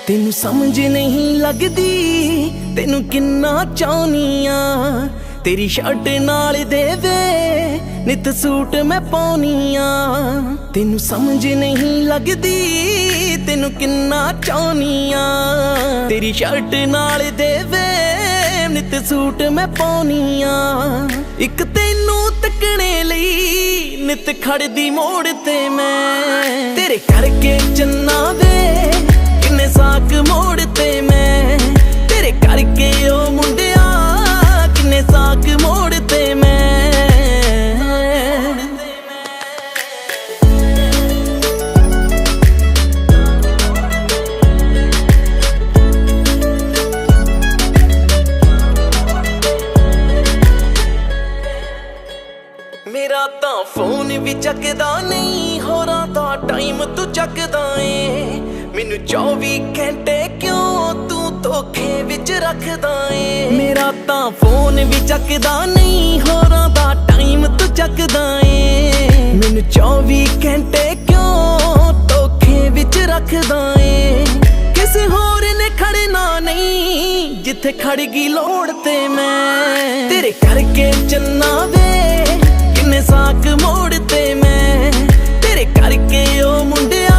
तेनू समझ नहीं लगदी तेनू किन्ना चाहनी आ। तेरी शर्ट नाल देवे नित सूट मैं पाउनी आ। तेनू समझ नहीं लगदी तेनू किन्ना चाहनी आ। तेरी शर्ट नाल देवे नित सूट मैं पाउनी आ। इक तेनू तकने लई नित खड़दी मोड़ ते मैं। तेरे करके चन्ना वे किन्ने साक मोड़ ते मैं। तेरे करके ओ मुंडिया किन्ने साक मोड़ ते मैं। मेरा तां फोन भी चकदा नहीं, होरां दा टाइम तू चकदा ए। मैनू 24 घंटे क्यों तू धोखे विच रखदा ए। मेरा तां फोन भी चकदा नहीं, होरां दा टाइम तू चकदा ए। मैनू 24 घंटे क्यों धोखे विच रखदा ए। किसे होर ने खड़ना नहीं जिथे खड़ गई लोड़ ते मैं। तेरे करके चन्ना वे किन्ने साक मोड़ ते मैं। तेरे करके ओ मुंडिया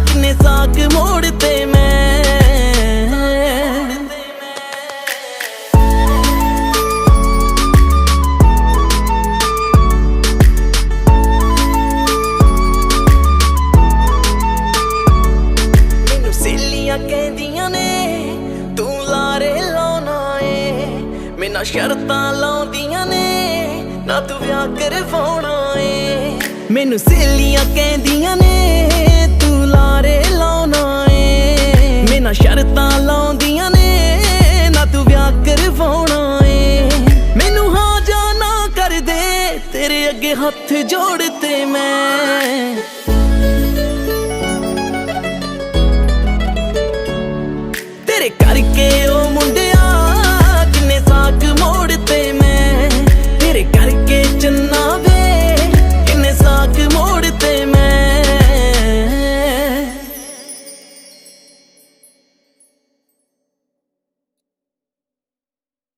किन्ने साक मोड़ ते मैं। मैनू सहेलियां कहंदियां ने तू लारे लाउणा ए। मैनू शर्तां लाउंदियां ने ना तू विआह करवाउणा ए। मैनू सहेलियां कहंदियां ने तू लारे लाउणा ए। मैनू शर्तां लाउंदियां ने ना तू विआह करवाउणा ए। मैनू हाँ जा ना कर दे तेरे अगे हथ जोड़ ते मैं।